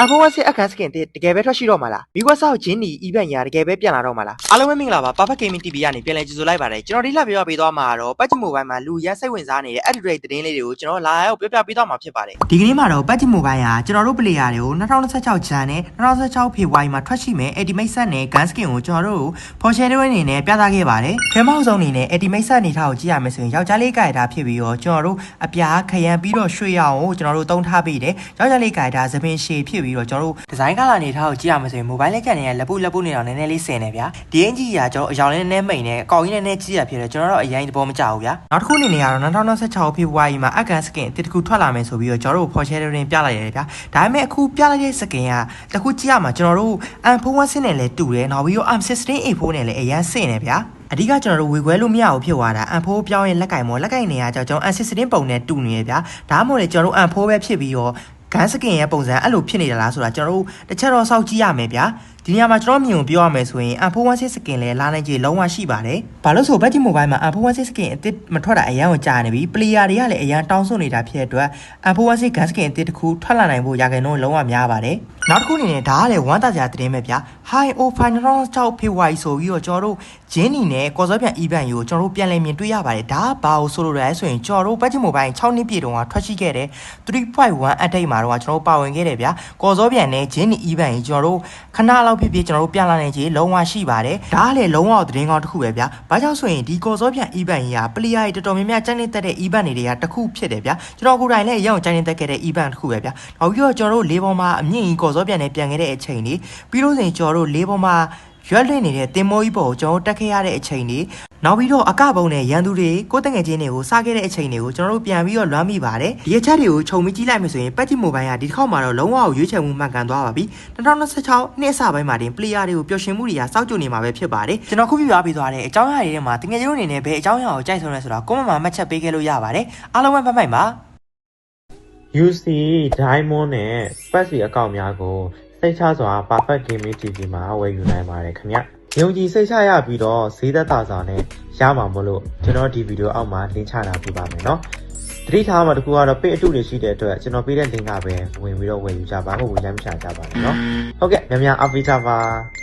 အဘောဝစီအခန်းစကင်တဲ့တကယ်ပဲထွက်ရှိတော့မှာလားမိကွက်ဆောက်ချင်းနီဤဘက်ညာတကယ်ပဲပြန်လာတော့မှာလားအားလုံးပဲမင်္ဂလာပါ Perfect Gaming TV ကနေပြန်လည်ကြိုဆိုလိုက်ပါတယ်ကျွန်တော်ဒီလက်ပြောပေးသွားမှာတော့ PUBG Mobile မှာလူရန်စိတ်ဝင်စားနေတဲ့ Edit သတင်းလေးတွေကိုကျွန်တော်လာရောက်ပြောပြပေးသွားမှာဖြစ်ပါတယ်ဒီကနေ့မှာတော့ PUBG Mobile ကကျွန်တော်တို့ player တွေကို2026 Jan နဲ့2026 February မှာထွက်ရှိမဲ့ Ultimate Set နဲ့ Gun Skin ကိုကျွန်တော်တို့ Portion တွေအနေနဲ့ပြသခဲ့ပါတယ်ခဲမောက်ဆုံးအနေနဲ့ Ultimate Set အနေထားကိုကြည့်ရမယ်ဆိုရင်ယောက်ျားလေးကြိုက်တာဖြစ်ပြီးတော့ကျွန်တော်တို့အပြားခရမ်းပြီးတော့ရွှေရောင်ကိုကျွန်တော်တို့သုံးထားပေးတယ်ယောက်ျားလေးကြိုက်တာသပင်ရှည်ဖြစ်ပြီးတော့ကျွန်တော်တို့ဒီဇိုင်းကလာအနေထားကိုကြည့်ရမယ်ဆိုရင် mobile လက်ကန်တွေကလက်ပုနေတော့နည်းနည်းလေးဆင်နေဗျာဒီအင်ကြီးကကျွန်တော်အယောင်လေးနည်းနည်းမိန်နေအကောင်ကြီးနည်းနည်းကြီးရဖြစ်တယ်ကျွန်တော်တို့အရင်သဘောမကျဘူးဗျာနောက်တစ်ခုအနေနဲ့ကတော့2026 February မှာ Gun Skin တစ်ခုထွက်လာမယ်ဆိုပြီးတော့ကျွန်တော်တို့ Portion တွေပြလိုက်ရတယ်ဗျာဒါပေမဲ့အခုပြလိုက်တဲ့ skin ကတစ်ခုကြည့်ရမှာကျွန်တော်တို့ M41 ဆင်းနဲ့လည်းတူတယ်နောက်ပြီးတော့ M16A4 နဲ့လည်းအရင်ဆင်နေဗျာအဓိကကျွန်တော်တို့ဝေခွဲလို့မရဘူးဖြစ်သွားတာ M4 ပြောင်းရင်လက်ကင်မောလက်ကင်နေရကျွန်တော် M16 ပုံနဲ့တူနေရဗျာဒါမှမဟုတ်လေကျွန်တော်တို့ M4 ပဲဖြစ်ပြီးတော့Gun Skin ရဲ့ပုံစံအဲ့လိုဖြစ်နေတာလားဆိုတာကျွန်တော်တို့တစ်ချက်တော့စောင့်ကြည့်ရမယ်ဗျာဒီနေရာမှာကျွန်တော်မြင်ပြောရမယ်ဆိုရင် M416 skin လဲလာနိုင်ကြလုံးဝရှိပါတယ်ဘာလို့ဆို PUBG Mobile မှာ M416 skin အစ်မထွက်တာအရန်ကိုကြာနေပြီ player တွေကလည်းအရန်တောင်းဆိုနေတာဖြစ်တဲ့အတွက် M416 gun skin အစ်တစ်ခုထွက်လာနိုင်ဖို့ရာခိုင်နှုန်းလုံးဝများပါတယ်နောက်တစ်ခုအနေနဲ့ဒါကလည်းဝမ်းသာစရာသတင်းပဲဗျာ High O Final 6 February ဆိုပြီးတော့ကျွန်တော်တို့ဂျင်းနီနဲ့ကော်စောပြန် event ကိုကျွန်တော်တို့ပြန်လည်မြင်တွေ့ရပါတယ်ဒါကဘာလို့ဆိုလို့လဲဆိုရင်ကျွန်တော်တို့ PUBG Mobile 6နှစ်ပြည့်တုန်းကထွက်ရှိခဲ့တဲ့ 3.1 update မှာတော့ကျွန်တော်တို့ပါဝင်ခဲ့တယ်ဗျာကော်စောပြန်နဲ့ဂျင်းနီ event ကြီးကျွန်တော်တို့ခဏလောက်ဖြစ်ကျွန်တော်တို့ပြန်လာနိုင်ခြေလုံးဝရှိပါတယ်ဒါကလည်းလုံးဝသတင်းကောင်းတစ်ခုပဲဗျာဘာကြောင့်ဆိုရင်ဒီကော်စောပြန် event ကြီးက player တွေတော်တော်များများကြိုက်နေတတ်တဲ့ event တွေကတစ်ခုဖြစ်တယ်ဗျာကျွန်တော်ကိုယ်တိုင်လည်းအရင်ကကြိုက်နေတတ်ခဲ့တဲ့ event တစ်ခုပဲဗျာနောက်ပြီးတော့ကျွန်တော်တို့လေးပေါ်မှာအမြင့်ကြီးကော်စောပြန်နဲ့ပြန်ခဲ့တဲ့အချိန်လေးပြီးလို့ဆိုရင်ကျွန်တော်တို့လေးပေါ်မှာရွက်လွင့်နေတဲ့တင်မိုးကြီးပေါ်ကိုကျွန်တော်တက်ခဲ့ရတဲ့အချိန်လေးနောက်ပြီးတော့အကပုံနဲ့ရန်သူတွေကိုတငယ်ချင်းတွေကိုစားခဲ့တဲ့အချိန်တွေကိုကျွန်တော်တို့ပြန်ပြီးတော့လွမ်းမိပါတယ်ဒီအချက်တွေကိုခြုံပြီးကြည့်လိုက်မယ်ဆိုရင် PUBG Mobile ကဒီတစ်ခေါက်မှာတော့လုံးဝရွေးချယ်မှုမှန်ကန်သွားပါပြီ2026နှစ်အစပိုင်းမှာတင် player တွေကိုပျော်ရွှင်မှုတွေကစောင့်ကြိုနေမှာပဲဖြစ်ပါတယ်ကျွန်တော်ခုပြပြပေးသွားတဲ့အကြောင်းအရာတွေထဲမှာတငယ်ချင်းတို့အနေနဲ့ဘယ်အကြောင်းအရာကိုကြိုက်ဆုံးလဲဆိုတော့ကွန်မန့်မှာမှတ်ချက်ပေးခဲ့လို့ရပါတယ်အားလုံးပဲဖတ်မိုက်ပါ UC Diamond နဲ့ Patch အကောင့်များကိုစိတ်ချစွာ Perfect Gaming TV မှာဝယ်ယူနိုင်ပါတယ်ခင်ဗျ။ယုံကြည်စိတ်ချရပြီးတော့ဈေးသက်သာစွာနဲ့ရမှာမို့လို့ကျွန်တော်ဒီဗီဒီယိုအောက်မှာ link ချတာပြပါမယ်နော်။တတိထားမှာတကူကတော့ page အတုတွေရှိတဲ့အတွက်ကျွန်တော်ပေးတဲ့ link ကပဲဝင်ပြီးတော့ဝယ်ယူကြပါဖို့ဝယ်ရမ်းချကြပါမယ်နော်။ဟုတ်ကဲ့များများအားပေးကြပါ။